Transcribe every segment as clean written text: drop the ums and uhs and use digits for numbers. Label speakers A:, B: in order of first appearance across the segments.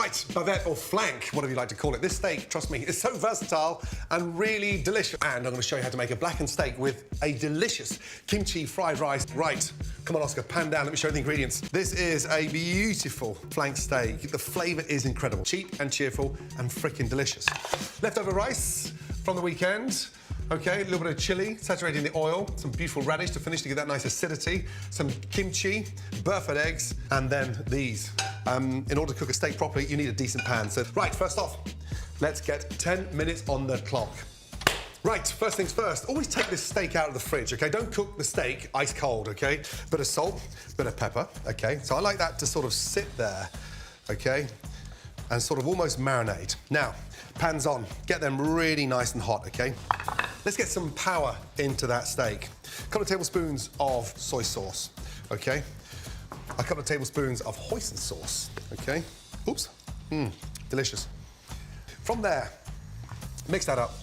A: Right, bavette or flank, whatever you like to call it. This steak, trust me, is so versatile and really delicious. And I'm going to show you how to make a blackened steak with a delicious kimchi fried rice. Right, come on, Oscar, pan down. Let me show you the ingredients. This is a beautiful flank steak. The flavour is incredible. Cheap and cheerful and freaking delicious. Leftover rice from the weekend. Okay, a little bit of chili, saturating the oil, some beautiful radish to finish to give that nice acidity, some kimchi, Burford eggs, and then these. In order to cook a steak properly, you need a decent pan. So, right, first off, let's get 10 minutes on the clock. Right, first things first, always take this steak out of the fridge, okay? Don't cook the steak ice cold, okay? Bit of salt, bit of pepper, okay? So I like that to sort of sit there, okay? And sort of almost marinate. Now, pan's on, get them really nice and hot, okay? Let's get some power into that steak. A couple of tablespoons of soy sauce, okay? A couple of tablespoons of hoisin sauce, okay? Oops, delicious. From there, mix that up,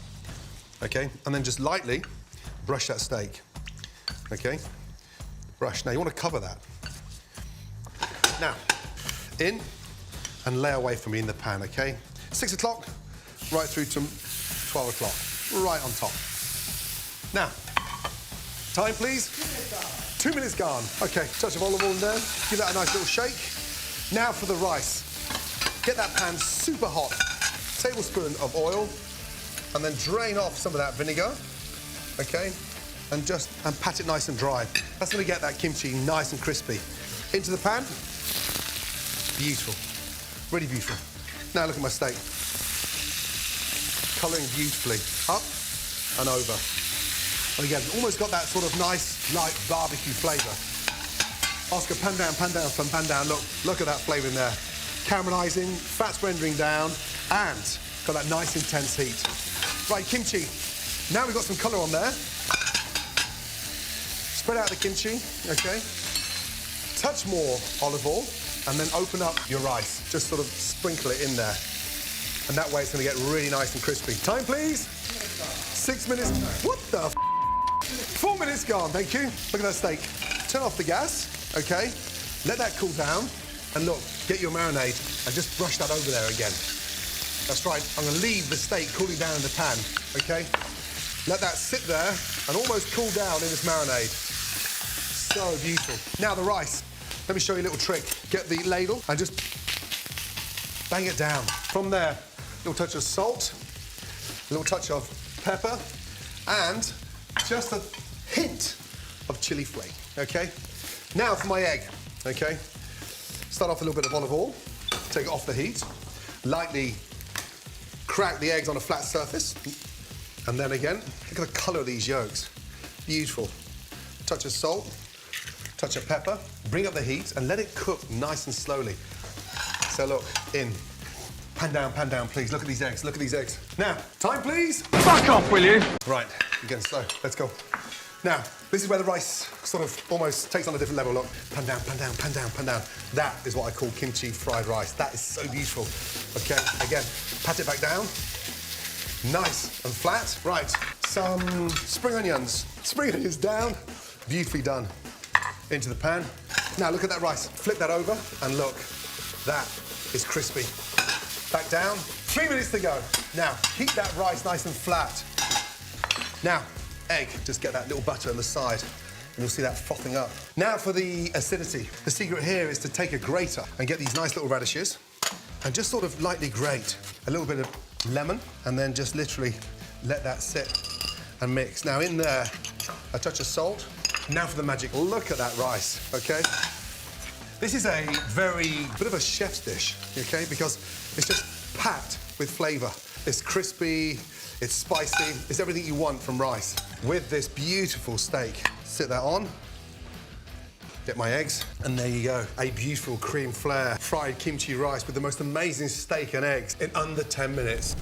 A: okay? And then just lightly brush that steak, okay? Brush. Now, you want to cover that. Now, in and lay away from me in the pan, okay? 6 o'clock, right through to 12 o'clock, right on top. Now, time please? 2 minutes gone. Okay, touch of olive oil in there, give that a nice little shake. Now for the rice. Get that pan super hot. Tablespoon of oil, and then drain off some of that vinegar, okay? And pat it nice and dry. That's gonna get that kimchi nice and crispy. Into the pan. Beautiful, really beautiful. Now look at my steak. Colouring beautifully, up and over. And again, almost got that sort of nice, light barbecue flavour. Oscar, pan down, pan down. Look at that flavour in there. Caramelising, fats rendering down, and got that nice intense heat. Right, kimchi. Now we've got some colour on there. Spread out the kimchi, okay? Touch more olive oil, and then open up your rice. Just sort of sprinkle it in there. And that way it's going to get really nice and crispy. Time, please? 6 minutes. What the f? 4 minutes gone, thank you. Look at that steak. Turn off the gas, okay? Let that cool down. And look, get your marinade and just brush that over there again. That's right, I'm going to leave the steak cooling down in the pan, okay? Let that sit there and almost cool down in this marinade. So beautiful. Now the rice. Let me show you a little trick. Get the ladle and just bang it down. From there, a little touch of salt, a little touch of pepper, and just a hint of chili flake, okay? Now for my egg, okay? Start off with a little bit of olive oil, take it off the heat, lightly crack the eggs on a flat surface, and then again, look at the colour of these yolks. Beautiful. Touch of salt, touch of pepper, bring up the heat, and let it cook nice and slowly. So look, in. Pan down, please. Look at these eggs, look at these eggs. Now, time, please.
B: Fuck off, will you?
A: Right, you're getting slow. Let's go. Now, this is where the rice sort of almost takes on a different level. Look, pan down. That is what I call kimchi fried rice. That is so beautiful. Okay, again, pat it back down. Nice and flat. Right, some spring onions. Spring onions down. Beautifully done. Into the pan. Now, look at that rice. Flip that over, and look, that is crispy. Back down. 3 minutes to go. Now, heat that rice nice and flat. Now, egg. Just get that little butter on the side, and you'll see that frothing up. Now for the acidity. The secret here is to take a grater and get these nice little radishes and just sort of lightly grate. A little bit of lemon, and then just literally let that sit and mix. Now in there, a touch of salt. Now for the magic. Look at that rice, okay? This is a bit of a chef's dish, okay? Because it's just packed with flavour. It's crispy, it's spicy, it's everything you want from rice. With this beautiful steak, sit that on, get my eggs, and there you go. A beautiful cream flare, fried kimchi rice with the most amazing steak and eggs in under 10 minutes.